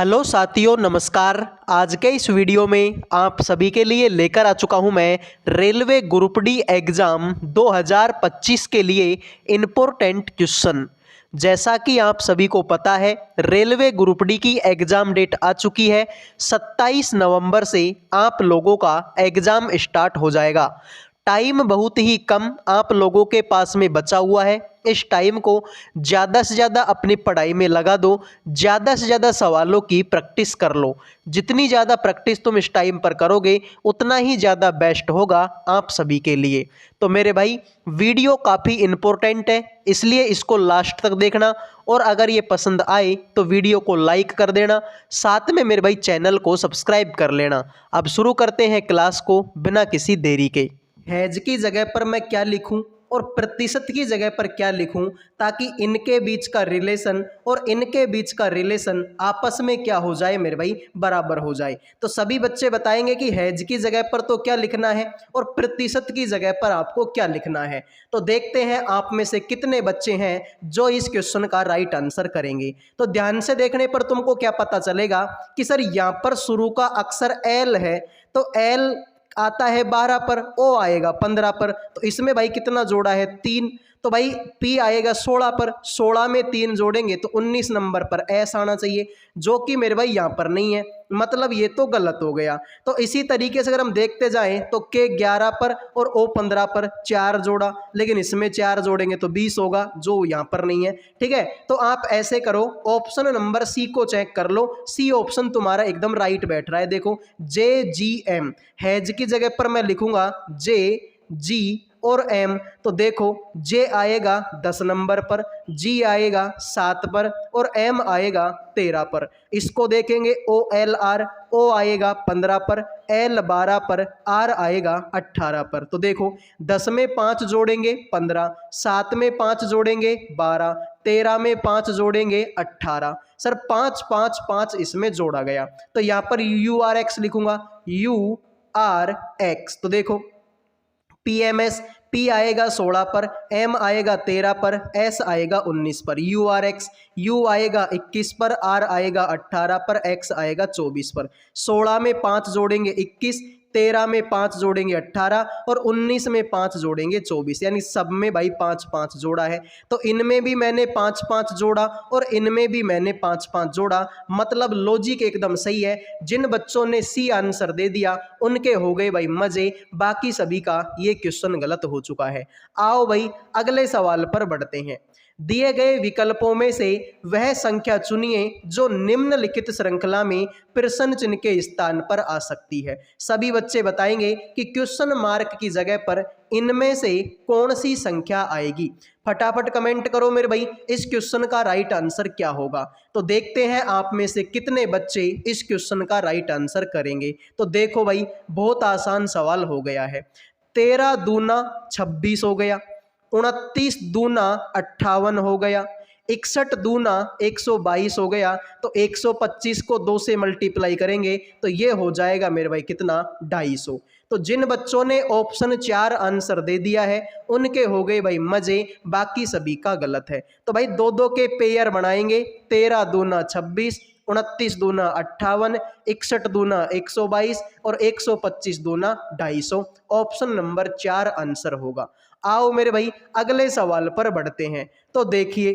Hello साथियों, नमस्कार। आज के इस वीडियो में आप सभी के लिए लेकर आ चुका हूं मैं रेलवे ग्रुप डी एग्ज़ाम 2025 के लिए इम्पोर्टेंट क्वेश्चन। जैसा कि आप सभी को पता है, रेलवे ग्रुप डी की एग्ज़ाम डेट आ चुकी है। 27 नवंबर से आप लोगों का एग्ज़ाम स्टार्ट हो जाएगा। टाइम बहुत ही कम आप लोगों के पास में बचा हुआ है। इस टाइम को ज़्यादा से ज़्यादा अपनी पढ़ाई में लगा दो, ज़्यादा से ज़्यादा सवालों की प्रैक्टिस कर लो। जितनी ज़्यादा प्रैक्टिस तुम इस टाइम पर करोगे उतना ही ज़्यादा बेस्ट होगा आप सभी के लिए। तो मेरे भाई, वीडियो काफ़ी इम्पोर्टेंट है, इसलिए इसको लास्ट तक देखना। और अगर ये पसंद आए तो वीडियो को लाइक कर देना, साथ में मेरे भाई चैनल को सब्सक्राइब कर लेना। अब शुरू करते हैं क्लास को बिना किसी देरी के। हैज की जगह पर मैं क्या लिखूं और प्रतिशत की जगह पर क्या लिखूं, ताकि इनके बीच का रिलेशन और इनके बीच का रिलेशन आपस में क्या हो जाए मेरे भाई, बराबर हो जाए। तो सभी बच्चे बताएंगे कि हैज की जगह पर तो क्या लिखना है और प्रतिशत की जगह पर आपको क्या लिखना है। तो देखते हैं आप में से कितने बच्चे हैं जो इस क्वेश्चन का राइट आंसर करेंगे। तो ध्यान से देखने पर तुमको क्या पता चलेगा कि सर यहाँ पर शुरू का अक्षर एल है, तो एल आता है 12 पर, ओ आएगा 15 पर, तो इसमें भाई कितना जोड़ा है 3। तो भाई पी आएगा 16 पर, 16 में 3 जोड़ेंगे तो 19 नंबर पर एस आना चाहिए, जो कि मेरे भाई यहाँ पर नहीं है, मतलब ये तो गलत हो गया। तो इसी तरीके से अगर हम देखते जाएं तो के 11 पर और ओ 15 पर 4 जोड़ा, लेकिन इसमें 4 जोड़ेंगे तो 20 होगा, जो यहाँ पर नहीं है। ठीक है, तो आप ऐसे करो, ऑप्शन नंबर सी को चेक कर लो। सी ऑप्शन तुम्हारा एकदम राइट बैठ रहा है। देखो, जे जी एम, हैज की जगह पर मैं लिखूंगा जे जी और एम, तो देखो जे आएगा 10 नंबर पर, जी आएगा 7 पर और एम आएगा 13 पर। इसको देखेंगे ओ एल आर, ओ आएगा 15 पर, एल 12 पर, आर आएगा 18 पर। तो देखो 10 में 5 जोड़ेंगे 15, 7 में 5 जोड़ेंगे 12, 13 में 5 जोड़ेंगे 18। सर 5 5 5 इसमें जोड़ा गया, तो यहाँ पर यू आर एक्स लिखूंगा, यू आर एक्स। तो देखो पीएमएस, पी आएगा 16 पर, एम आएगा 13 पर, एस आएगा 19 पर। यू आर एक्स, यू आएगा 21 पर, आर आएगा 18 पर, एक्स आएगा 24 पर। 16 में 5 जोड़ेंगे 21, 13 में 5 जोड़ेंगे 18 और 19 में 5 जोड़ेंगे 24, यानी सब में भाई 5 5 जोड़ा है। तो इनमें भी मैंने 5 5 जोड़ा और इनमें भी मैंने 5 5 जोड़ा, मतलब लॉजिक एकदम सही है। जिन बच्चों ने सी आंसर दे दिया उनके हो गए भाई मजे, बाकी सभी का ये क्वेश्चन गलत हो चुका है। आओ भाई अगले सवाल पर बढ़ते हैं। दिए गए विकल्पों में से वह संख्या चुनिए जो निम्नलिखित श्रृंखला में प्रश्न चिन्ह के स्थान पर आ सकती है। सभी बच्चे बताएंगे कि क्वेश्चन मार्क की जगह पर इनमें से कौन सी संख्या आएगी। फटाफट कमेंट करो मेरे भाई, इस क्वेश्चन का राइट आंसर क्या होगा। तो देखते हैं आप में से कितने बच्चे इस क्वेश्चन का राइट आंसर करेंगे। तो देखो भाई, बहुत आसान सवाल हो गया है। 13 दूना 26 हो गया, 29 दूना 58 हो गया, 61 दूना 122 हो गया। तो 125 को 2 से मल्टीप्लाई करेंगे तो ये हो जाएगा मेरे भाई कितना, 250। तो जिन बच्चों ने ऑप्शन 4 आंसर दे दिया है उनके हो गए भाई मजे, बाकी सभी का गलत है। तो भाई दो दो के पेयर बनाएंगे, 13 दूना 26, 29 दूना 58, 61 दूना 122 और 125 दूना 250। ऑप्शन नंबर 4 आंसर होगा। आओ मेरे भाई अगले सवाल पर बढ़ते हैं। तो देखिए,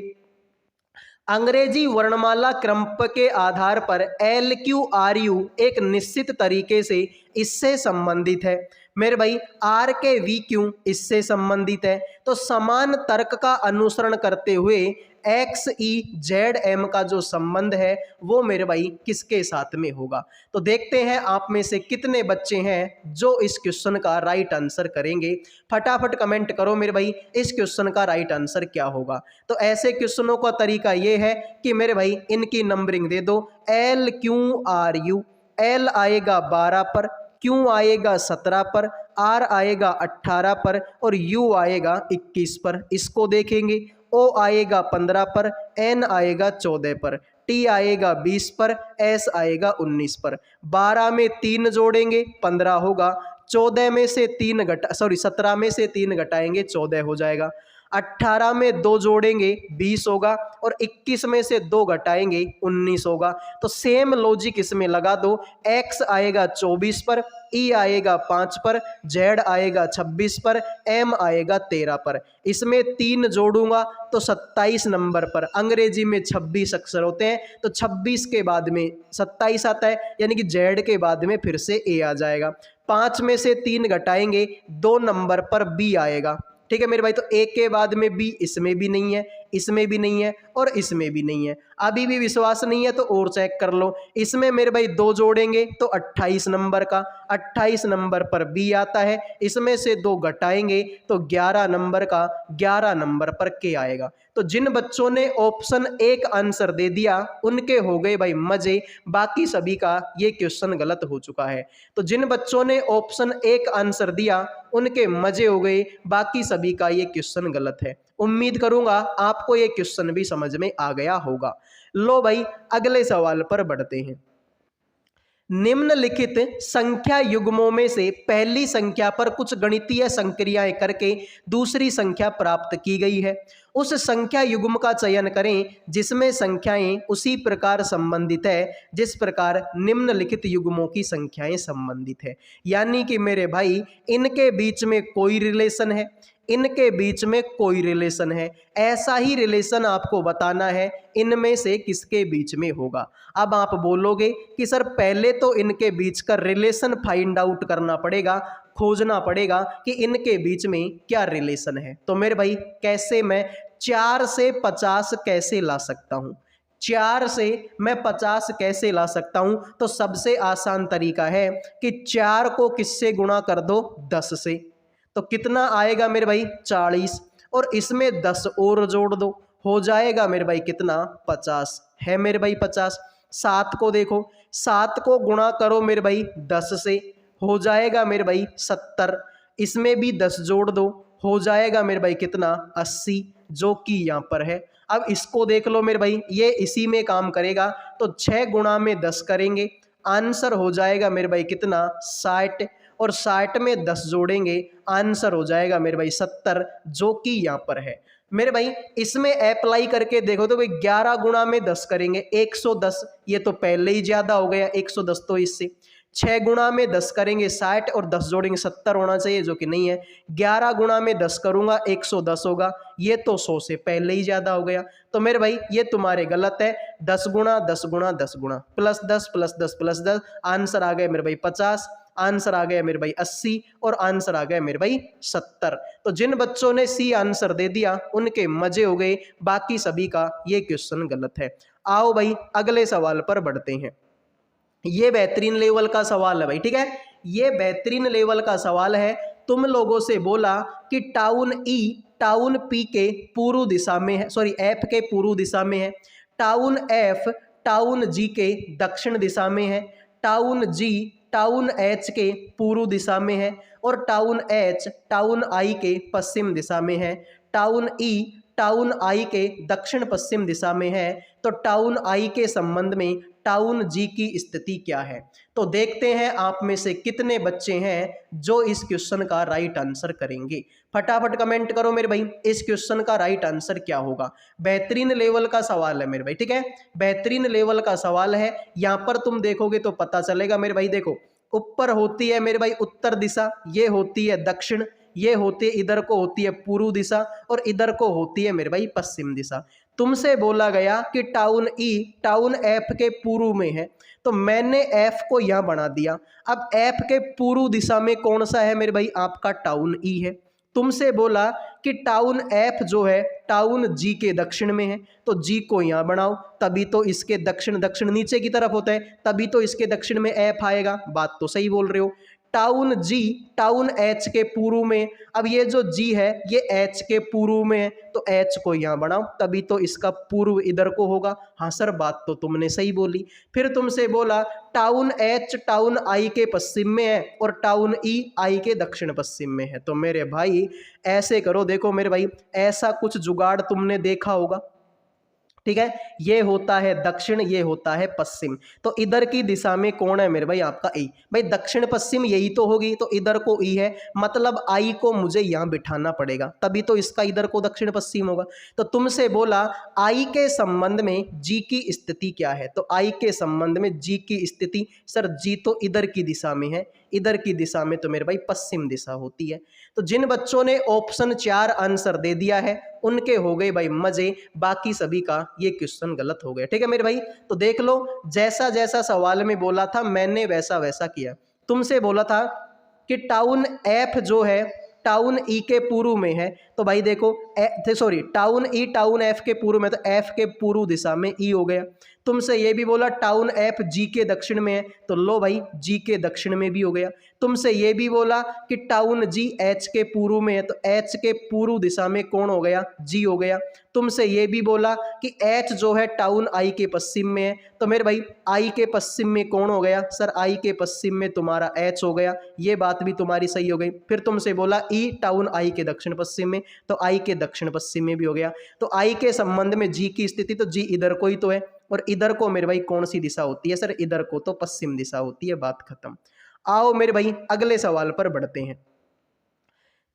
अंग्रेजी वर्णमाला क्रम के आधार पर एल क्यू आर यू एक निश्चित तरीके से इससे संबंधित है। मेरे भाई आर के वी क्यू इससे संबंधित है। तो समान तर्क का अनुसरण करते हुए एक्स ई जेड एम का जो संबंध है वो मेरे भाई किसके साथ में होगा। तो देखते हैं आप में से कितने बच्चे हैं जो इस क्वेश्चन का राइट आंसर करेंगे। फटाफट कमेंट करो मेरे भाई, इस क्वेश्चन का राइट आंसर क्या होगा। तो ऐसे क्वेश्चनों का तरीका ये है कि मेरे भाई इनकी नंबरिंग दे दो, L Q R you, L आएगा 12 पर, क्यू आएगा 17 पर, आर आएगा 18 पर और यू आएगा 21 पर। इसको देखेंगे, ओ आएगा 15 पर, एन आएगा 14 पर, टी आएगा 20 पर, एस आएगा 19 पर। 12 में 3 जोड़ेंगे 15 होगा, 14 में से 3 17 में से 3 घटाएंगे 14 हो जाएगा। 18 में 2 जोड़ेंगे 20 होगा और 21 में से 2 घटाएंगे 19 होगा। तो सेम लॉजिक इसमें लगा दो, x आएगा 24 पर, e आएगा 5 पर, z आएगा 26 पर, m आएगा 13 पर। इसमें 3 जोड़ूंगा तो 27 नंबर पर, अंग्रेजी में 26 अक्षर होते हैं तो 26 के बाद में 27 आता है, यानी कि z के बाद में फिर से a आ जाएगा। 5 में से 3 घटाएंगे 2 नंबर पर b आएगा। ठीक है मेरे भाई, तो एक के बाद में b इसमें भी नहीं है, इसमें भी नहीं है और इसमें भी नहीं है। अभी भी विश्वास नहीं है तो और चेक कर लो। इसमें मेरे भाई 2 जोड़ेंगे तो 28 नंबर का, 28 नंबर पर b आता है। इसमें से 2 घटाएंगे तो 11 नंबर का, 11 नंबर पर k आएगा। तो जिन बच्चों ने ऑप्शन 1 आंसर दे दिया उनके हो गए भाई मजे, बाकी सभी का ये क्वेश्चन गलत हो चुका है। तो जिन बच्चों ने ऑप्शन 1 आंसर दिया उनके मजे हो गए, बाकी सभी का ये क्वेश्चन गलत है। उम्मीद करूंगा आपको ये क्वेश्चन भी समझ में आ गया होगा। लो भाई अगले सवाल पर बढ़ते हैं। निम्नलिखित संख्या युग्मों में से पहली संख्या पर कुछ गणितीय संक्रियाएं करके दूसरी संख्या प्राप्त की गई है। उस संख्या युग्म का चयन करें जिसमें संख्याएं उसी प्रकार संबंधित है जिस प्रकार निम्नलिखित युग्मों की संख्याएं संबंधित है। यानी कि मेरे भाई इनके बीच में कोई रिलेशन है, इनके बीच में कोई रिलेशन है, ऐसा ही रिलेशन आपको बताना है इनमें से किसके बीच में होगा। अब आप बोलोगे कि सर पहले तो इनके बीच का रिलेशन फाइंड आउट करना पड़ेगा, खोजना पड़ेगा कि इनके बीच में क्या रिलेशन है। तो मेरे भाई कैसे, मैं 4 से 50 कैसे ला सकता हूं, 4 से मैं 50 कैसे ला सकता हूं। तो सबसे आसान तरीका है कि 4 को किससे गुणा कर दो, 10 से। तो कितना आएगा मेरे भाई, 40, और इसमें 10 और जोड़ दो, हो जाएगा मेरे भाई कितना, 50 है मेरे भाई 50। 7 को देखो, 7 को गुणा करो मेरे भाई 10 से, हो जाएगा मेरे भाई 70, इसमें भी 10 जोड़ दो, हो जाएगा मेरे भाई कितना, 80, जो कि यहाँ पर है। अब इसको देख लो मेरे भाई, ये इसी में काम करेगा। तो 6 गुणा में 10 करेंगे, आंसर हो जाएगा मेरे भाई कितना, 60, और 60 में 10 जोड़ेंगे, आंसर हो जाएगा मेरे भाई 70, जो कि यहाँ पर है। मेरे भाई इसमें अप्लाई करके देखो तो भाई 11 गुणा में 10 करेंगे 110, ये तो पहले ही ज्यादा हो गया 110, तो इससे 6 गुणा में 10 करेंगे 60 और 10 जोड़ेंगे 70 होना चाहिए, जो कि नहीं है। 11 गुणा में 10 करूंगा 110 होगा, ये तो 100 से पहले ही ज्यादा हो गया। तो मेरे भाई ये तुम्हारे गलत है। 10 गुणा 10 गुणा 10 गुणा प्लस 10 प्लस 10 प्लस 10, आंसर आ गया मेरे भाई 50, आंसर आ गया मेरे भाई 80, और आंसर आ गया मेरे भाई 70। तो जिन बच्चों ने सी आंसर दे दिया उनके मजे हो गए, बाकी सभी का ये क्वेश्चन गलत है। आओ भाई अगले सवाल पर बढ़ते हैं। ये बेहतरीन लेवल का सवाल है भाई, ठीक है, ये बेहतरीन लेवल का सवाल है। तुम लोगों से बोला कि टाउन ई टाउन पी के पूर्व दिशा में है, सॉरी एफ के पूर्व दिशा में है, टाउन एफ टाउन जी के दक्षिण दिशा में है, टाउन जी टाउन एच के पूर्व दिशा में है, और टाउन एच टाउन आई के पश्चिम दिशा में है, टाउन ई टाउन आई के दक्षिण पश्चिम दिशा में है। तो टाउन आई के संबंध में टाउन जी की स्थिति क्या है। तो देखते हैं आप में से कितने बच्चे हैं जो इस क्वेश्चन का राइट आंसर करेंगे। फटाफट कमेंट करो मेरे भाई, इस क्वेश्चन का राइट आंसर क्या होगा। बेहतरीन लेवल का सवाल है मेरे भाई, ठीक है, बेहतरीन लेवल का सवाल है। यहां पर तुम देखोगे तो पता चलेगा मेरे भाई। देखो ऊपर होती है मेरे भाई उत्तर दिशा, ये होती है दक्षिण, ये होती है, इधर को होती है पूर्व दिशा, और इधर को होती है मेरे भाई पश्चिम दिशा। तुमसे बोला गया कि टाउन ई टाउन एफ के पूर्व में है, तो मैंने एफ को यहां बना दिया। अब एफ के पूर्व दिशा में कौन सा है मेरे भाई, आपका टाउन ई है। तुमसे बोला कि टाउन एफ जो है टाउन जी के दक्षिण में है, तो जी को यहां बनाओ, तभी तो इसके दक्षिण, दक्षिण नीचे की तरफ होता है, तभी तो इसके दक्षिण में एफ आएगा। बात तो सही बोल रहे हो। टाउन जी टाउन एच के पूर्व में, अब ये जो जी है ये एच के पूर्व में है, तो एच को यहां बढ़ाओ, तभी तो इसका पूर्व इधर को होगा। हाँ सर बात तो तुमने सही बोली। फिर तुमसे बोला टाउन एच टाउन आई के पश्चिम में है और टाउन ई आई के दक्षिण पश्चिम में है। तो मेरे भाई ऐसे करो, देखो मेरे भाई ऐसा कुछ जुगाड़ तुमने देखा होगा, ठीक है, ये होता है दक्षिण, ये होता है पश्चिम। तो इधर की दिशा में कौन है मेरे भाई? आपका ई। भाई दक्षिण पश्चिम यही तो होगी, तो इधर को ई है, मतलब आई को मुझे यहां बिठाना पड़ेगा, तभी तो इसका इधर को दक्षिण पश्चिम होगा। तो तुमसे बोला आई के संबंध में जी की स्थिति क्या है, तो आई के संबंध में जी की स्थिति, सर जी तो इधर की दिशा में है, इधर की दिशा में तो मेरे भाई पश्चिम दिशा होती है। तो जिन बच्चों ने ऑप्शन 4 आंसर दे दिया है उनके हो गए भाई मजे, बाकी सभी का ये क्वेश्चन गलत हो गया। ठीक है मेरे भाई, तो देख लो जैसा जैसा सवाल में बोला था मैंने वैसा वैसा किया। तुमसे बोला था कि टाउन एफ जो है टाउन ई के पूर्व में है, तो भाई देखो सॉरी टाउन ई टाउन एफ के पूर्व में, तो एफ के पूर्व दिशा में ई हो गया। तुमसे ये भी बोला टाउन एफ जी के दक्षिण में है, तो लो भाई जी के दक्षिण में भी हो गया। तुमसे ये भी बोला कि टाउन जी एच के पूर्व में है, तो एच के पूर्व दिशा में कौन हो गया? जी हो गया। तुमसे ये भी बोला कि एच जो है टाउन आई के पश्चिम में है, तो मेरे भाई आई के पश्चिम में कौन हो गया? सर आई के पश्चिम में तुम्हारा एच हो गया, ये बात भी तुम्हारी सही हो गई। फिर तुमसे बोला ई टाउन आई के दक्षिण पश्चिम में, तो आई के दक्षिण पश्चिम में भी हो गया। तो आई के संबंध में जी की स्थिति, तो जी इधर को ही तो है, और इधर को मेरे भाई कौन सी दिशा होती है? सर इधर को तो पश्चिम दिशा होती है, बात खत्म। आओ मेरे भाई अगले सवाल पर बढ़ते हैं।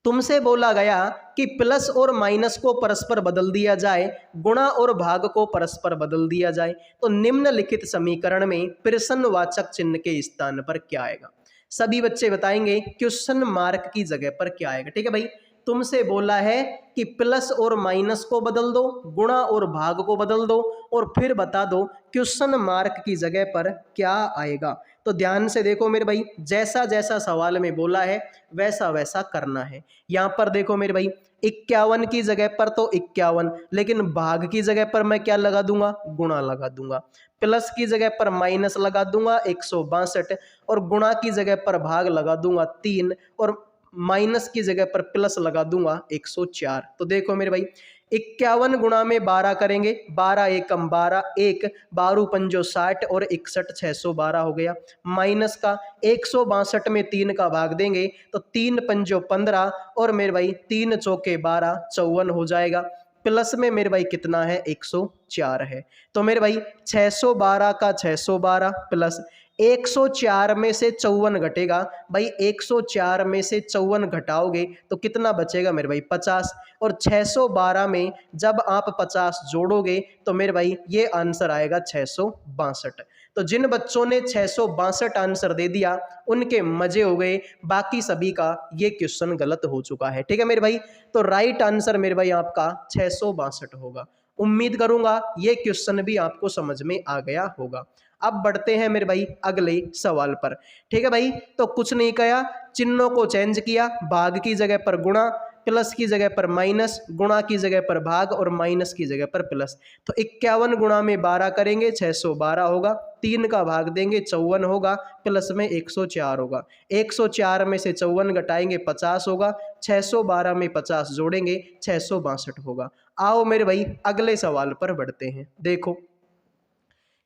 तुमसे बोला गया कि प्लस और माइनस को परस्पर बदल दिया जाए, गुणा और भाग को परस्पर बदल दिया जाए, तो निम्नलिखित समीकरण में प्रश्नवाचक चिन्ह के स्थान पर क्या आएगा? सभी बच्चे बताएंगे क्वेश्चन मार्क की जगह पर क्या आएगा। ठीक है भाई, तुमसे बोला है कि प्लस और माइनस को बदल दो, गुणा और भाग को बदल दो, और फिर बता दो क्वेश्चन मार्क की जगह पर क्या आएगा। तो ध्यान से देखो मेरे भाई, जैसा जैसा सवाल में बोला है वैसा वैसा करना है। यहां पर देखो मेरे भाई 51 की जगह पर तो 51, लेकिन भाग की जगह पर मैं क्या लगा दूंगा? गुणा लगा दूंगा। प्लस की जगह पर माइनस लगा दूंगा 162, और गुणा की जगह पर भाग लगा दूंगा 3, और माइनस की जगह पर प्लस लगा दूंगा 104। तो देखो मेरे भाई 51 गुणा में 12 करेंगे, 12 एकम 12, 1 12 पंजो 60 और 61 612 हो गया। माइनस का 162 में 3 का भाग देंगे तो 3 पंजो 15, और मेरे भाई 3 चौके 12 54 हो जाएगा। प्लस में मेरे भाई कितना है? 104 है। तो मेरे भाई 612 का 612 प्लस 104 में से 54 घटेगा। भाई 104 में से 54 घटाओगे तो कितना बचेगा मेरे भाई? 50। और 612 में जब आप 50 जोड़ोगे तो मेरे भाई ये आंसर आएगा 662। तो जिन बच्चों ने 662 आंसर दे दिया उनके मजे हो गए, बाकी सभी का ये क्वेश्चन गलत हो चुका है। ठीक है मेरे भाई, तो राइट आंसर मेरे भाई आपका 662 होगा। उम्मीद करूंगा ये क्वेश्चन भी आपको समझ में आ गया होगा। अब बढ़ते हैं मेरे भाई अगले सवाल पर। ठीक है भाई, तो कुछ नहीं किया, चिन्हों को चेंज किया, भाग की जगह पर गुणा, प्लस की जगह पर माइनस, गुणा की जगह पर भाग, और माइनस की जगह पर प्लस। तो 51 गुणा में 12 करेंगे 612 होगा, 3 का भाग देंगे 54 होगा, प्लस में 104 होगा। 104 में से 54 घटाएंगे 50 होगा, 612 में 50 जोड़ेंगे 662 होगा। आओ मेरे भाई अगले सवाल पर बढ़ते हैं। देखो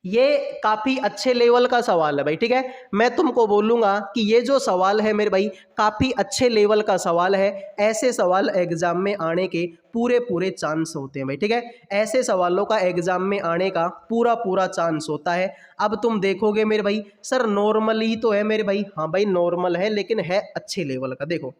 ये काफी अच्छे लेवल का सवाल है भाई। ठीक है, मैं तुमको बोलूंगा कि ये जो सवाल है मेरे भाई काफी अच्छे लेवल का सवाल है। ऐसे सवाल एग्जाम में आने के पूरे पूरे चांस होते हैं भाई। ठीक है, ऐसे सवालों का एग्जाम में आने का पूरा पूरा चांस होता है। अब तुम देखोगे मेरे भाई सर नॉर्मल ही तो है मेरे भाई। हाँ भाई नॉर्मल है, लेकिन है अच्छे लेवल का। देखो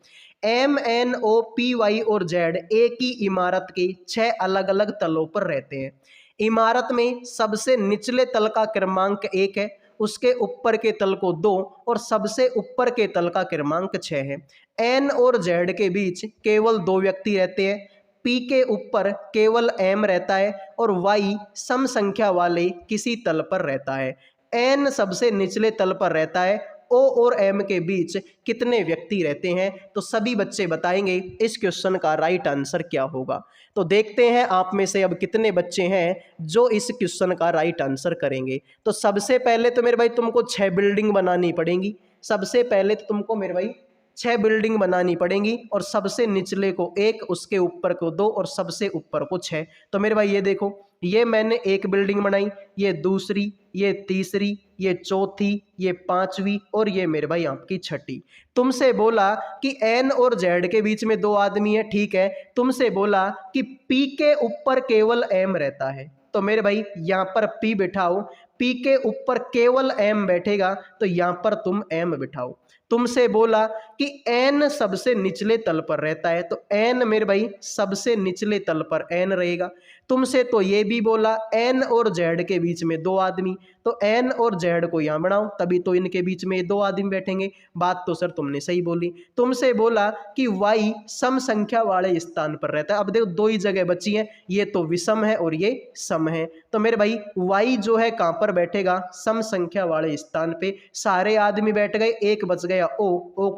MNOPY और Z एक ही इमारत के 6 अलग अलग तलों पर रहते हैं। इमारत में सबसे निचले तल का क्रमांक 1 है, उसके ऊपर के तल को 2, और सबसे ऊपर के तल का क्रमांक 6 है। N और Z के बीच केवल 2 व्यक्ति रहते हैं। P के ऊपर केवल M रहता है, और Y सम संख्या वाले किसी तल पर रहता है। N सबसे निचले तल पर रहता है। O और M के बीच कितने व्यक्ति रहते हैं? तो सभी बच्चे बताएंगे इस क्वेश्चन का राइट आंसर क्या होगा। तो देखते हैं आप में से अब कितने बच्चे हैं जो इस क्वेश्चन का राइट आंसर करेंगे। तो सबसे पहले तो मेरे भाई तुमको 6 बिल्डिंग बनानी पड़ेंगी। सबसे पहले तो तुमको मेरे भाई 6 बिल्डिंग बनानी पड़ेंगी, और सबसे निचले को 1, उसके ऊपर को 2, और सबसे ऊपर को 6। तो मेरे भाई ये देखो, ये मैंने एक बिल्डिंग बनाई, ये दूसरी, ये तीसरी, ये चौथी, ये पांचवी, और ये मेरे भाई आपकी छठी। तुमसे बोला कि N और Z के बीच में 2 आदमी है, ठीक है। तुमसे बोला कि P के ऊपर केवल M रहता है, तो मेरे भाई यहाँ पर P बिठाओ, P के ऊपर केवल M बैठेगा तो यहाँ पर तुम M बिठाओ। तुमसे बोला कि N सबसे निचले तल पर रहता है तो N मेरे भाई सबसे निचले तल पर N रहेगा। तुमसे तो ये भी बोला N और Z के बीच में दो आदमी, तो N और Z को यहाँ बनाओ तभी तो इनके बीच में दो आदमी बैठेंगे। बात तो सर तुमने सही बोली। तुमसे बोला कि Y सम संख्या वाले स्थान पर रहता है। अब देखो दो ही जगह बची है, ये तो विषम है और ये सम है, तो मेरे भाई Y जो है कहाँ पर बैठेगा, सम संख्या वाले स्थान पे। सारे आदमी बैठ गए, एक बच गया O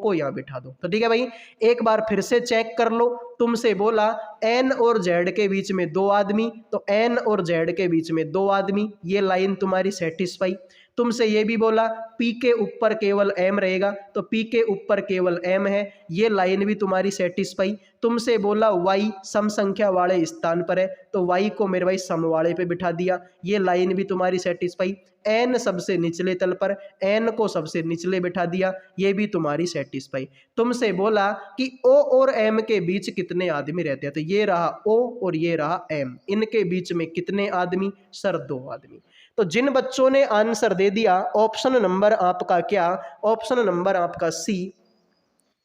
को यहाँ बिठा दो। तो ठीक है भाई, एक बार फिर से चेक कर लो। तुमसे बोला N और Z के बीच में दो आदमी, तो N और Z के बीच में दो आदमी, ये लाइन तुम्हारी सेटिस्फाई। तुमसे ये भी बोला P के ऊपर केवल M रहेगा, तो P के ऊपर केवल M है, ये लाइन भी तुम्हारी सेटिस्फाई। तुमसे बोला Y सम संख्या वाले स्थान पर है, तो Y को मेरे भाई सम वाले पे बिठा दिया, ये लाइन भी तुम्हारी सेटिस्फाई। N सबसे निचले तल पर, N को सबसे निचले बिठा दिया, ये भी तुम्हारी सेटिस्फाई। तुमसे बोला कि O और M के बीच कितने आदमी रहते हैं, तो ये रहा O और ये रहा M, इनके बीच में कितने आदमी, सर दो आदमी। तो जिन बच्चों ने आंसर दे दिया ऑप्शन नंबर आपका क्या, ऑप्शन नंबर आपका सी,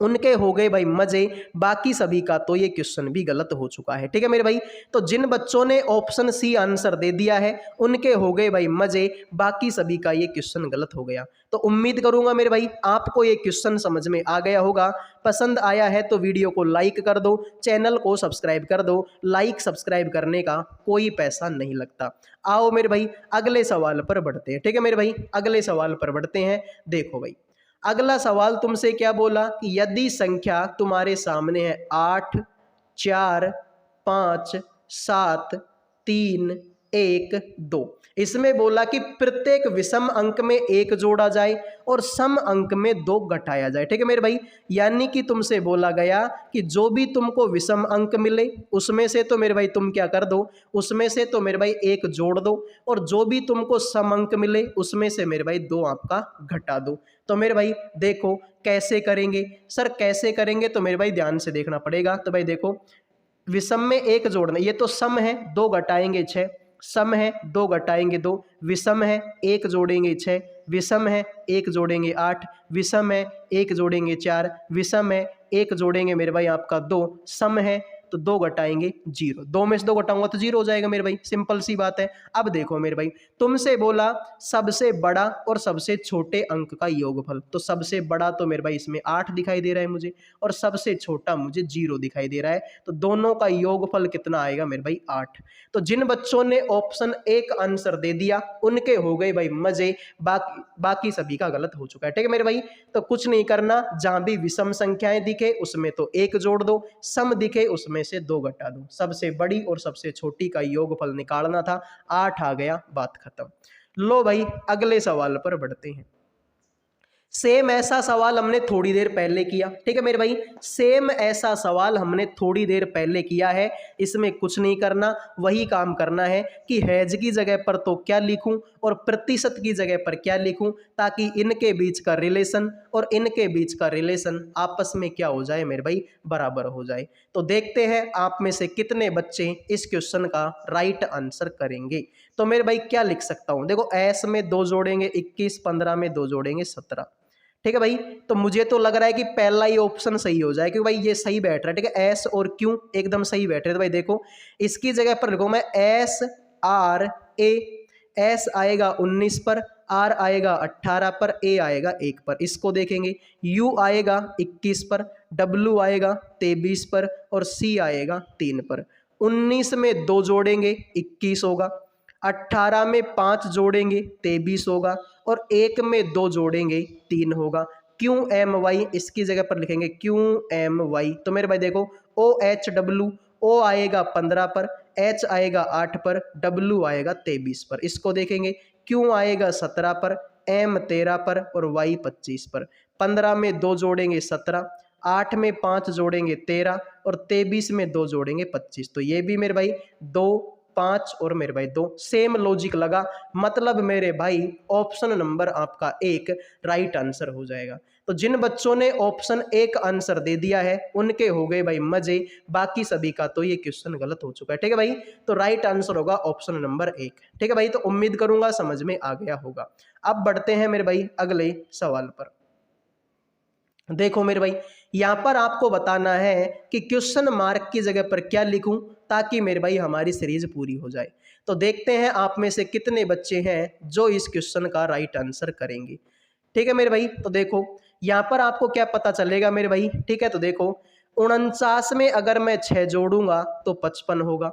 उनके हो गए भाई मजे। बाकी सभी का तो ये क्वेश्चन भी गलत हो चुका है। ठीक है मेरे भाई, तो जिन बच्चों ने ऑप्शन सी आंसर दे दिया है उनके हो गए भाई मजे, बाकी सभी का ये क्वेश्चन गलत हो गया। तो उम्मीद करूंगा मेरे भाई आपको ये क्वेश्चन समझ में आ गया होगा। पसंद आया है तो वीडियो को लाइक कर दो, चैनल को सब्सक्राइब कर दो। लाइक सब्सक्राइब करने का कोई पैसा नहीं लगता। आओ मेरे भाई अगले सवाल पर बढ़ते हैं। ठीक है मेरे भाई, अगले सवाल पर बढ़ते हैं। देखो भाई, अगला सवाल तुमसे क्या बोला कि यदि संख्या तुम्हारे सामने है 8, 4, 5, 7, 3, 1, 2, इसमें बोला कि प्रत्येक विषम अंक में एक जोड़ा जाए और सम अंक में दो घटाया जाए। ठीक है मेरे भाई, यानी कि तुमसे बोला गया कि जो भी तुमको विषम अंक मिले उसमें से तो मेरे भाई तुम क्या कर दो, उसमें से तो मेरे भाई एक जोड़ दो, और जो भी तुमको सम अंक मिले उसमें से मेरे भाई दो आपका घटा दो। तो मेरे भाई देखो कैसे करेंगे, सर कैसे करेंगे, तो मेरे भाई ध्यान से देखना पड़ेगा। तो भाई देखो, विषम में एक जोड़ना, ये तो सम है, दो घटाएंगे 6, सम है दो घटाएंगे 2, विषम है एक जोड़ेंगे 6, विषम है एक जोड़ेंगे 8, विषम है एक जोड़ेंगे 4, विषम है एक जोड़ेंगे मेरे भाई आपका 2, सम है तो दो घटाएंगे 0, दो में से दो घटाऊंगा तो 0 हो जाएगा मेरे भाई, सिंपल सी बात है। अब देखो मेरे भाई, तुमसे बोला सबसे बड़ा और सबसे छोटे अंक का योगफल, तो सबसे बड़ा तो मेरे भाई इसमें 8 दिखाई दे रहा है मुझे, और सबसे छोटा मुझे 0 दिखाई दे रहा है, तो दोनों का योगफल कितना आएगा मेरे भाई 8। तो जिन बच्चों ने ऑप्शन ए का आंसर दे दिया उनके हो गए भाई मजे, बाकी सभी का गलत हो चुका है। ठीक है मेरे भाई, तो कुछ नहीं करना, जहां भी विषम संख्याएं दिखे उसमें तो एक जोड़ दो, सम दिखे उसमें से दो घटा दो, सबसे बड़ी और सबसे छोटी का योगफल निकालना था, 8 आ गया, बात खत्म। लो भाई अगले सवाल पर बढ़ते हैं। सेम ऐसा सवाल हमने थोड़ी देर पहले किया। ठीक है मेरे भाई, सेम ऐसा सवाल हमने थोड़ी देर पहले किया है, इसमें कुछ नहीं करना, वही काम करना है कि हैज की जगह पर तो क्या लिखूं और प्रतिशत की जगह पर क्या लिखूं, ताकि इनके बीच का रिलेशन और इनके बीच का रिलेशन आपस में क्या हो जाए मेरे भाई, बराबर हो जाए। तो देखते हैं आप में से कितने बच्चे इस क्वेश्चन का राइट आंसर करेंगे। तो मेरे भाई क्या लिख सकता हूं, देखो एस में दो जोड़ेंगे 21, 15 में दो जोड़ेंगे 17। ठीक है भाई, तो मुझे तो लग रहा है कि पहला ही ऑप्शन सही हो जाए, क्योंकि भाई ये सही बैठ रहा है। ठीक है, एस और क्यू एकदम सही बैठ रहे हैं। तो भाई देखो इसकी जगह पर लिखो मैं एस आर ए, एस आएगा 19 पर, आर आएगा 18 पर, ए आएगा 1 पर। इसको देखेंगे, यू आएगा 21 पर, डब्ल्यू आएगा 23 पर और सी आएगा 3 पर। 19 में 2 जोड़ेंगे 21 होगा, 18 में 5 जोड़ेंगे 23 होगा, और 1 में 2 जोड़ेंगे 3 होगा। क्यू एम वाई इसकी जगह पर लिखेंगे क्यू एम वाई। तो मेरे भाई देखो ओ एच डब्ल्यू, ओ आएगा 15 पर, एच आएगा 8 पर, डब्ल्यू आएगा 23 पर। इसको देखेंगे, क्यू आएगा 17 पर, एम 13 पर और वाई 25 पर। 15 में 2 जोड़ेंगे 17, 8 में 5 जोड़ेंगे 13 और 23 में 2 जोड़ेंगे 25। तो ये भी मेरे भाई 2 5 और मेरे भाई 2, सेम लॉजिक लगा, मतलब मेरे भाई ऑप्शन नंबर आपका 1 राइट आंसर हो जाएगा। तो जिन बच्चों ने ऑप्शन 1 आंसर दे दिया है उनके हो गए भाई मजे, बाकी सभी का तो ये क्वेश्चन गलत हो चुका है। ठीक है भाई, तो राइट आंसर होगा ऑप्शन नंबर 1। ठीक है भाई, तो उम्मीद करूंगा समझ में आ गया होगा। अब बढ़ते हैं मेरे भाई अगले सवाल पर। देखो मेरे भाई, यहां पर आपको बताना है कि क्वेश्चन मार्क की जगह पर क्या लिखूं ताकि मेरे भाई हमारी सीरीज पूरी हो जाए। तो देखते हैं आप में से कितने बच्चे हैं जो इस क्वेश्चन का राइट आंसर करेंगे। ठीक है मेरे भाई, तो देखो यहां पर आपको क्या पता चलेगा मेरे भाई। ठीक है, तो देखो 49 में अगर मैं 6 जोड़ूंगा तो 55 होगा,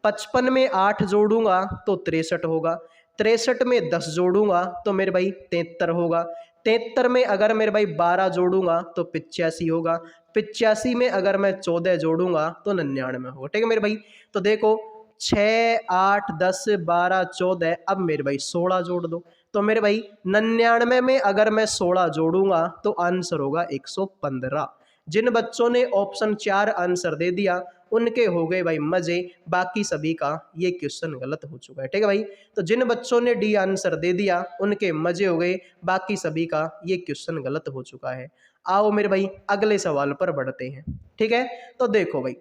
55 में 8 जोड़ूंगा तो 63 होगा, 63 में 10 जोड़ूंगा तो मेरे भाई 73 होगा, 73 में अगर मेरे भाई 12 जोड़ूंगा तो 85 होगा, 85 में अगर मैं 14 जोड़ूंगा तो 99 होगा। ठीक है मेरे भाई, तो देखो 6, 8, 10, 12, 14, अब मेरे भाई 16 जोड़ दो। तो मेरे भाई 99 में अगर मैं 16 जोड़ूंगा तो आंसर होगा 115। जिन बच्चों ने ऑप्शन 4 आंसर दे दिया उनके हो गए भाई मजे, बाकी सभी का ये क्वेश्चन गलत हो चुका है। ठीक है भाई, तो जिन बच्चों ने डी आंसर दे दिया उनके मजे हो गए, बाकी सभी का ये क्वेश्चन गलत हो चुका है। आओ मेरे भाई अगले सवाल पर बढ़ते हैं। ठीक है, तो देखो भाई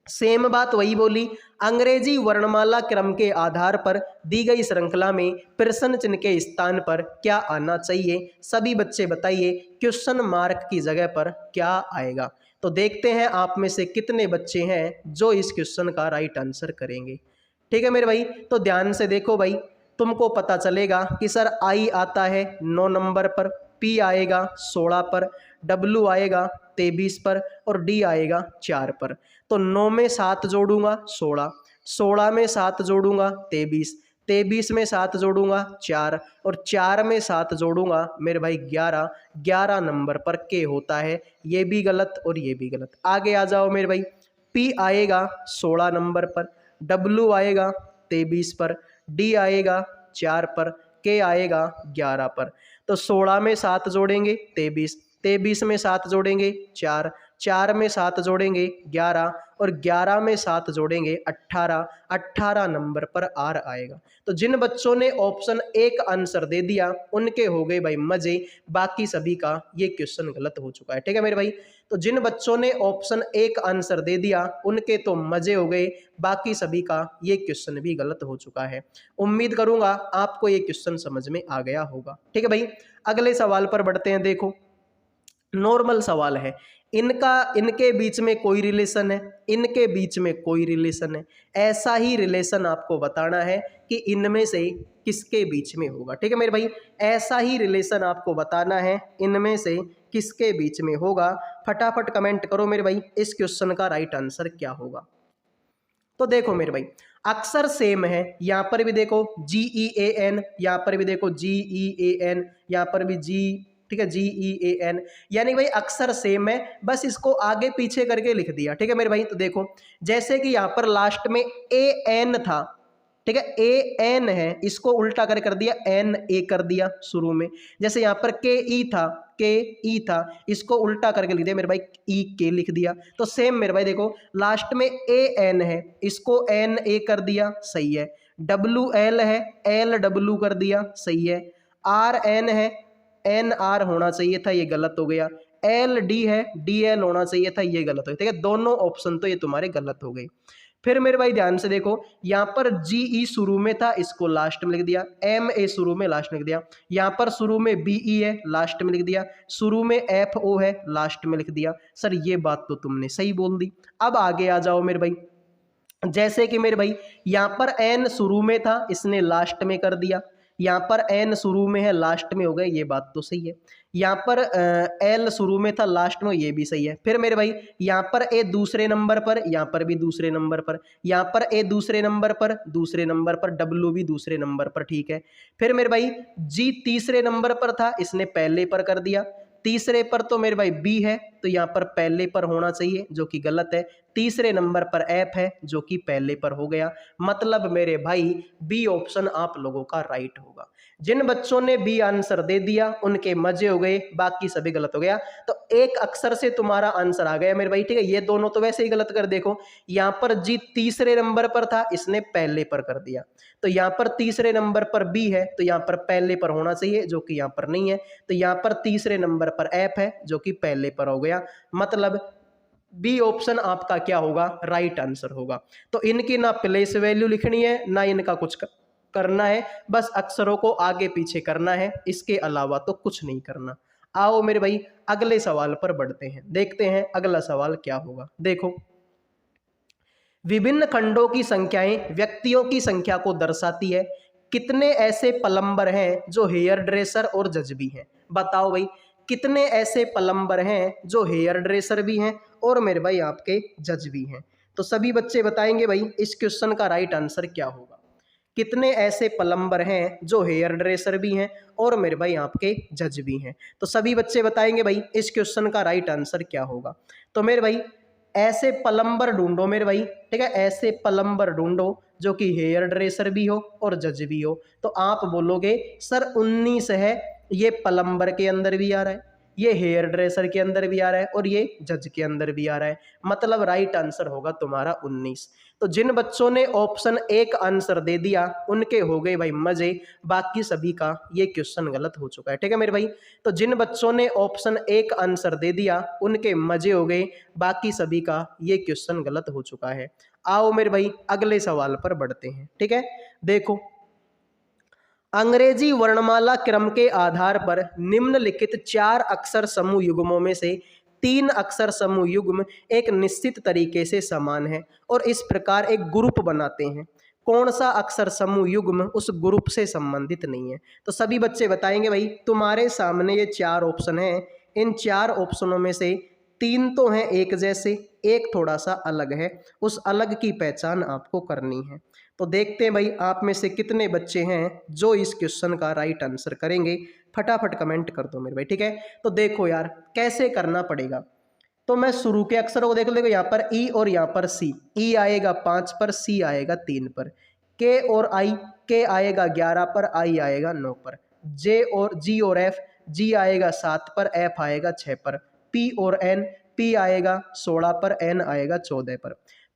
सेम बात वही बोली, अंग्रेजी वर्णमाला क्रम के आधार पर दी गई श्रृंखला में प्रश्न चिन्ह के स्थान पर क्या आना चाहिए, सभी बच्चे बताइए क्वेश्चन मार्क की जगह पर क्या आएगा। तो देखते हैं आप में से कितने बच्चे हैं जो इस क्वेश्चन का राइट आंसर करेंगे। ठीक है मेरे भाई, तो ध्यान से देखो भाई, तुमको पता चलेगा कि सर आई आता है 9 नंबर पर, पी आएगा 16 पर, डब्ल्यू आएगा 23 पर और डी आएगा 4 पर। तो 9 में 7 जोड़ूंगा 16, 16 में 7 जोड़ूंगा 23, 23 में 7 जोड़ूंगा 4 और 4 में 7 जोड़ूंगा मेरे भाई 11, 11 नंबर पर के होता है। ये भी गलत और ये भी गलत। आगे आ जाओ मेरे भाई, पी आएगा 16 नंबर पर, डब्ल्यू आएगा 23 पर, डी आएगा 4 पर, के आएगा 11 पर। तो 16 में 7 जोड़ेंगे 23, 23 में 7 जोड़ेंगे 4, 4 में 7 जोड़ेंगे 11 और 11 में 7 जोड़ेंगे 18, 18 नंबर पर आर आएगा। तो जिन बच्चों ने ऑप्शन 1 आंसर दे दिया उनके हो गए भाई मजे, बाकी सभी का ये क्वेश्चन गलत हो चुका है। ठीक है मेरे भाई, तो जिन बच्चों ने ऑप्शन 1 आंसर दे दिया उनके तो मजे हो गए, बाकी सभी का ये क्वेश्चन भी गलत हो चुका है। उम्मीद करूंगा आपको ये क्वेश्चन समझ में आ गया होगा। ठीक है भाई, अगले सवाल पर बढ़ते हैं। देखो नॉर्मल सवाल है, इनके बीच में कोई रिलेशन है, इनके बीच में कोई रिलेशन है, ऐसा ही रिलेशन आपको बताना है कि इनमें से किसके बीच में होगा। ठीक है मेरे भाई, ऐसा ही रिलेशन आपको बताना है इनमें से किसके बीच में होगा। फटाफट कमेंट करो मेरे भाई इस क्वेश्चन का राइट आंसर क्या होगा। तो देखो मेरे भाई अक्सर सेम है, यहां पर भी देखो GEAN, यहां पर भी देखो GEAN, यहां पर भी जी, ठीक है GEAN, यानी भाई अक्सर सेम है, बस इसको आगे पीछे करके लिख दिया। ठीक है मेरे भाई, तो देखो जैसे कि यहां पर लास्ट में AN था, ठीक है AN है, इसको उल्टा कर दिया NA कर दिया शुरू में। जैसे यहाँ पर KE था, इसको उल्टा करके लिख दिया मेरे भाई EK लिख दिया। तो सेम मेरे भाई देखो लास्ट में AN है, इसको NA कर दिया, सही है। WL है, LW कर दिया, सही है। RN है, NR होना चाहिए था, ये गलत हो गया। LD है, DL होना चाहिए था, ये गलत हो गया। ठीक है, दोनों ऑप्शन तो ये तुम्हारे गलत हो गए। फिर मेरे भाई ध्यान से देखो, यहाँ पर GE शुरू में था, इसको लास्ट में लिख दिया। MA शुरू में लास्ट में लिख दिया। यहाँ पर शुरू में BE है, लास्ट में लिख दिया। शुरू में FO है, लास्ट में लिख दिया। सर ये बात तो तुमने सही बोल दी। अब आगे आ जाओ मेरे भाई, जैसे कि मेरे भाई यहाँ पर N शुरू में था, इसने लास्ट में कर दिया। यहाँ पर N शुरू में है, लास्ट में हो गया, ये बात तो सही है। यहाँ पर L शुरू में था, लास्ट में, ये भी सही है। फिर मेरे भाई यहाँ पर A दूसरे नंबर पर, यहाँ पर भी दूसरे नंबर पर, यहाँ पर A दूसरे नंबर पर, दूसरे नंबर पर, W भी दूसरे नंबर पर, ठीक है। फिर मेरे भाई G तीसरे नंबर पर था, इसने पहले पर कर दिया। तीसरे पर तो मेरे भाई B है, तो यहाँ पर पहले पर होना चाहिए, जो कि गलत है। तीसरे नंबर पर F है, जो कि पहले पर हो गया। मतलब मेरे भाई B ऑप्शन आप लोगों का राइट होगा। जिन बच्चों ने बी आंसर दे दिया उनके मजे हो गए, बाकी सभी गलत हो गया। तो एक अक्षर से तुम्हारा आंसर आ गया मेरे भाई, ठीक है। ये दोनों तो वैसे ही गलत कर, देखो यहां पर जी तीसरे नंबर पर था, इसने पहले पर कर दिया। तो यहां पर तीसरे नंबर पर बी है, तो यहां पर पहले पर होना चाहिए, जो कि यहां पर नहीं है। तो यहां पर तीसरे नंबर पर एफ है, जो कि पहले पर हो गया। मतलब बी ऑप्शन आपका क्या होगा, राइट आंसर होगा। तो इनकी ना प्लेस वैल्यू लिखनी है, ना इनका कुछ करना है, बस अक्षरों को आगे पीछे करना है, इसके अलावा तो कुछ नहीं करना। आओ मेरे भाई अगले सवाल पर बढ़ते हैं, देखते हैं अगला सवाल क्या होगा। देखो, विभिन्न खंडों की संख्याएं व्यक्तियों की संख्या को दर्शाती है। कितने ऐसे प्लम्बर हैं जो हेयर ड्रेसर और जज भी हैं? बताओ भाई, कितने ऐसे प्लम्बर हैं जो हेयर ड्रेसर भी हैं और मेरे भाई आपके जज भी हैं? तो सभी बच्चे बताएंगे भाई इस क्वेश्चन का राइट आंसर क्या होगा। कितने ऐसे प्लम्बर हैं जो हेयर ड्रेसर भी हैं और मेरे भाई आपके जज भी हैं? तो सभी बच्चे बताएंगे भाई इस क्वेश्चन का राइट आंसर क्या होगा। तो मेरे भाई ऐसे प्लम्बर ढूंढो मेरे भाई, ठीक है, ऐसे प्लम्बर ढूंढो जो कि हेयर ड्रेसर भी हो और जज भी हो। तो आप बोलोगे सर 19 है, ये प्लम्बर के अंदर भी आ रहा है, ये हेयर ड्रेसर के अंदर भी आ रहा है और ये जज के अंदर भी आ रहा है, मतलब राइट आंसर होगा तुम्हारा 19। तो जिन बच्चों ने ऑप्शन एक आंसर दे दिया उनके हो गए भाई मजे, बाकी सभी का ये क्वेश्चन गलत हो चुका है, ठीक है मेरे भाई। तो जिन बच्चों ने ऑप्शन एक आंसर दे दिया उनके मजे हो गए, बाकी सभी का ये क्वेश्चन गलत हो चुका है। आओ मेरे भाई अगले सवाल पर बढ़ते हैं, ठीक है। देखो, अंग्रेजी वर्णमाला क्रम के आधार पर निम्नलिखित 4 अक्षर समूह युग्मों में से 3 अक्षर समूह युग्म एक निश्चित तरीके से समान है और इस प्रकार एक ग्रुप बनाते हैं। कौन सा अक्षर समूह युग्म उस ग्रुप से संबंधित नहीं है? तो सभी बच्चे बताएंगे भाई, तुम्हारे सामने ये 4 ऑप्शन हैं, इन 4 ऑप्शनों में से 3 तो हैं एक जैसे, एक थोड़ा सा अलग है, उस अलग की पहचान आपको करनी है। तो देखते हैं भाई आप में से कितने बच्चे हैं जो इस क्वेश्चन का राइट आंसर करेंगे। फटाफट कमेंट कर दो मेरे भाई, ठीक है। तो देखो यार कैसे करना पड़ेगा। तो मैं शुरू के अक्षरों को देखो यहाँ पर ई और यहाँ पर सी। ई आएगा 5 पर, सी आएगा 3 पर। के और आई, के आएगा 11 पर, आई आएगा 9 पर। जे और जी और एफ, जी आएगा 7 पर, एफ आएगा 6 पर। पी और एन, पी आएगा 16 पर, एन आएगा 14 पर।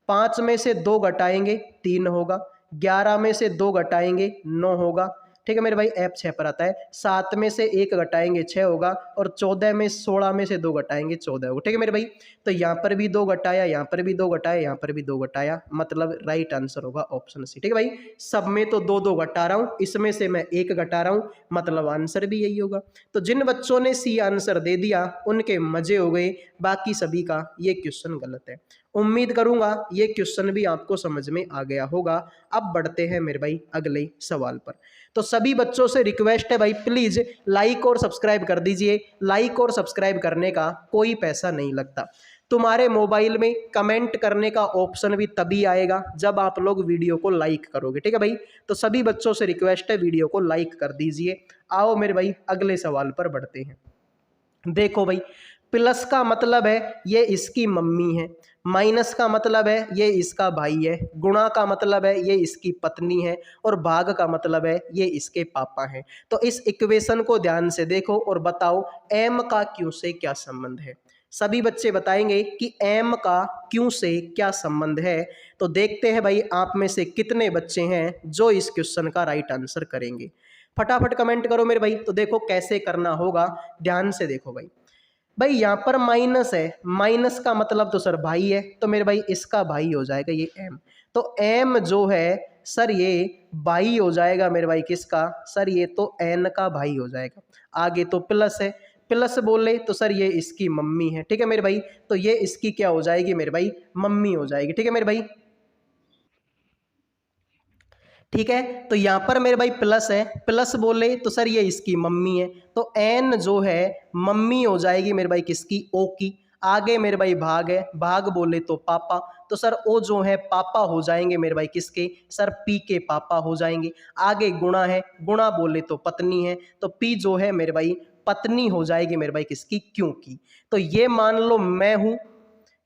5 में से 2 घटाएंगे 3 होगा, 11 में से 2 घटाएंगे 9 होगा, ठीक है मेरे भाई, एफ 6 पर आता है। 7 में से 1 घटाएंगे 6 होगा और 16 में से 2 घटाएंगे 14 होगा, ठीक है मेरे भाई। तो यहाँ पर भी 2 घटाया, यहाँ पर भी 2 घटाया, यहाँ पर भी 2 घटाया, मतलब राइट आंसर होगा ऑप्शन सी, ठीक है भाई। सब में तो 2 घटा रहा हूँ, इसमें से मैं 1 घटा रहा हूँ, मतलब आंसर भी यही होगा। तो जिन बच्चों ने सी आंसर दे दिया उनके मजे हो गए, बाकी सभी का ये क्वेश्चन गलत है। उम्मीद करूंगा ये क्वेश्चन भी आपको समझ में आ गया होगा। अब बढ़ते हैं मेरे भाई अगले सवाल पर। तो सभी बच्चों से रिक्वेस्ट है भाई, प्लीज लाइक और सब्सक्राइब कर दीजिए। लाइक और सब्सक्राइब करने का कोई पैसा नहीं लगता। तुम्हारे मोबाइल में कमेंट करने का ऑप्शन भी तभी आएगा जब आप लोग वीडियो को लाइक करोगे, ठीक है भाई। तो सभी बच्चों से रिक्वेस्ट है वीडियो को लाइक कर दीजिए। आओ मेरे भाई अगले सवाल पर बढ़ते हैं। देखो भाई, प्लस का मतलब है ये इसकी मम्मी है, माइनस का मतलब है ये इसका भाई है, गुणा का मतलब है ये इसकी पत्नी है और भाग का मतलब है ये इसके पापा हैं। तो इस इक्वेशन को ध्यान से देखो और बताओ एम का क्यू से क्या संबंध है। सभी बच्चे बताएंगे कि एम का क्यू से क्या संबंध है। तो देखते हैं भाई आप में से कितने बच्चे हैं जो इस क्वेश्चन का राइट आंसर करेंगे। फटाफट कमेंट करो मेरे भाई। तो देखो कैसे करना होगा, ध्यान से देखो भाई। भाई यहाँ पर माइनस है, माइनस का मतलब तो सर भाई है, तो मेरे भाई इसका भाई हो जाएगा ये एम। तो एम जो है सर ये भाई हो जाएगा मेरे भाई किसका, सर ये तो एन का भाई हो जाएगा। आगे तो प्लस है, प्लस बोले तो सर ये इसकी मम्मी है, ठीक है मेरे भाई। तो ये इसकी क्या हो जाएगी मेरे भाई, मम्मी हो जाएगी, ठीक है मेरे भाई। ठीक है, तो यहाँ पर मेरे भाई प्लस है, प्लस बोले तो सर ये इसकी मम्मी है, तो एन जो है मम्मी हो जाएगी मेरे भाई किसकी, ओ की। आगे मेरे भाई भाग है, भाग बोले तो पापा, तो सर ओ जो है पापा हो जाएंगे मेरे भाई किसके, सर पी के पापा हो जाएंगे। आगे गुणा है, गुणा बोले तो पत्नी है, तो पी जो है मेरे भाई पत्नी हो जाएगी मेरे भाई किसकी, क्यों की। तो ये मान लो मैं हूं,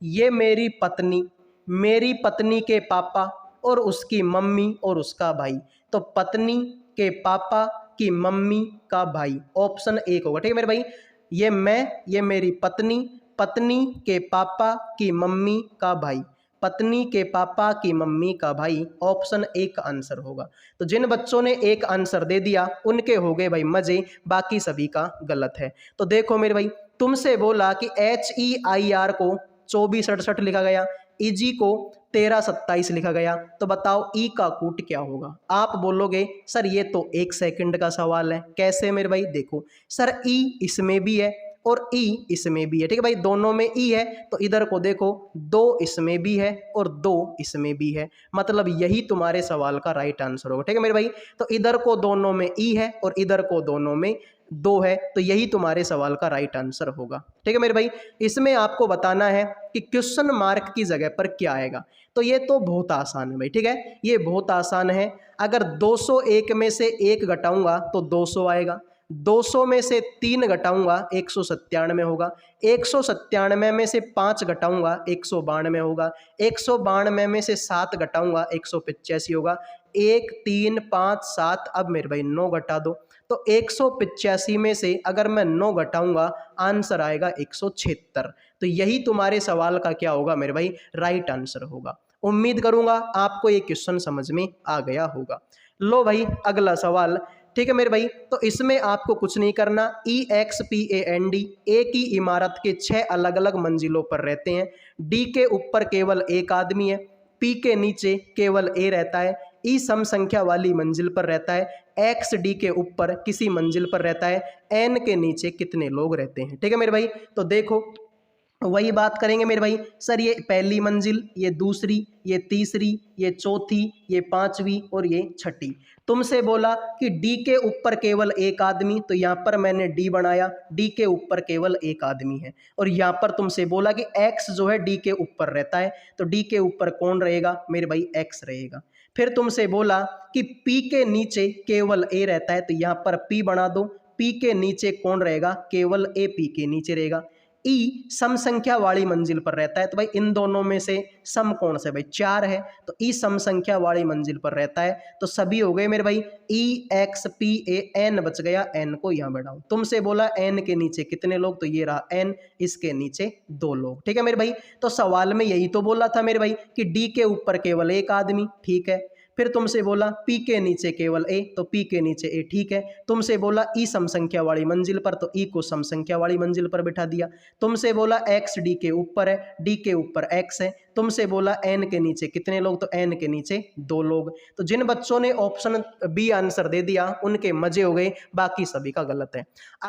ये मेरी पत्नी के पापा और उसकी मम्मी और उसका भाई। तो पत्नी के पापा की मम्मी का भाई, ऑप्शन 1 होगा। ठीक है मेरे भाई, ये मैं, ये मेरी पत्नी, पत्नी के पापा की मम्मी का भाई, पत्नी के पापा की मम्मी का भाई, ऑप्शन 1 का आंसर होगा। तो जिन बच्चों ने एक आंसर दे दिया उनके हो गए भाई मजे, बाकी सभी का गलत है। तो देखो मेरे भाई, तुमसे बोला कि HEIR को 2468 लिखा गया, EG को 1327 लिखा गया, तो बताओ ई का कूट क्या होगा। आप बोलोगे सर ये तो 1 सेकंड का सवाल है। कैसे मेरे भाई, देखो सर ई इसमें भी है और ई इसमें भी है। ठीक है भाई, दोनों में ई है तो इधर को देखो, 2 इसमें भी है और 2 इसमें भी है, मतलब यही तुम्हारे सवाल का राइट आंसर होगा। ठीक है मेरे भाई, तो इधर को दोनों में ई है और इधर को दोनों में 2 है, तो यही तुम्हारे सवाल का राइट आंसर होगा। ठीक है मेरे भाई, इसमें आपको बताना है कि क्वेश्चन मार्क की जगह पर क्या आएगा। तो ये तो बहुत आसान है भाई। ठीक है, ये बहुत आसान है। अगर 201 में से 1 घटाऊंगा तो 200 आएगा, 200 में से 3 घटाऊंगा 197 होगा, 197 में से 5 घटाऊंगा 192 होगा, 192 में से 7 घटाऊंगा 185 होगा, 1 3 5 7, अब मेरे भाई 9 घटा दो, तो 185 में से अगर मैं 9 घटाऊंगा आंसर आएगा 176। तो यही तुम्हारे सवाल का क्या होगा मेरे भाई, राइट आंसर होगा। उम्मीद करूंगा आपको ये क्वेश्चन समझ में आ गया होगा। लो भाई अगला सवाल। ठीक है मेरे भाई, तो इसमें आपको कुछ नहीं करना। EXPAND एक ही इमारत के 6 अलग अलग मंजिलों पर रहते हैं। D के ऊपर केवल एक आदमी है, P के नीचे केवल A रहता है, E सम संख्या वाली मंजिल पर रहता है, X D के ऊपर किसी मंजिल पर रहता है, N के नीचे कितने लोग रहते हैं। ठीक है मेरे भाई, तो देखो वही बात करेंगे मेरे भाई। सर ये पहली मंजिल, ये दूसरी, ये तीसरी, ये चौथी, ये पांचवी और ये छठी। तुमसे बोला कि डी के ऊपर केवल एक आदमी, तो यहाँ पर मैंने डी बनाया, डी के ऊपर केवल एक आदमी है। और यहाँ पर तुमसे बोला कि एक्स जो है डी के ऊपर रहता है, तो डी के ऊपर कौन रहेगा मेरे भाई, एक्स रहेगा। फिर तुमसे बोला कि पी के नीचे केवल ए रहता है, तो यहाँ पर पी बना दो, पी के नीचे कौन रहेगा, केवल ए पी के नीचे रहेगा। ई सम संख्या वाली मंजिल पर रहता है, तो भाई इन दोनों में से सम कौन सा है भाई, 4 है, तो ई सम संख्या वाली मंजिल पर रहता है। तो सभी हो गए मेरे भाई, EXPAN बच गया, एन को यहाँ बढ़ाओ। तुमसे बोला एन के नीचे कितने लोग, तो ये रहा एन, इसके नीचे 2 लोग। ठीक है मेरे भाई, तो सवाल में यही तो बोला था मेरे भाई कि डी के ऊपर केवल एक आदमी, ठीक है। फिर तुमसे बोला पी के नीचे केवल ए, तो पी के नीचे ए, ठीक है। तुमसे बोला ई सम संख्या वाली मंजिल पर, तो ई को सम संख्या वाली मंजिल पर बिठा दिया। तुमसे बोला एक्स डी के ऊपर है, डी के ऊपर एक्स है। तुमसे बोला एन के नीचे कितने लोग, तो एन के नीचे 2 लोग। तो जिन बच्चों ने ऑप्शन बी आंसर दे दिया उनके मजे हो गए, बाकी सभी का गलत है।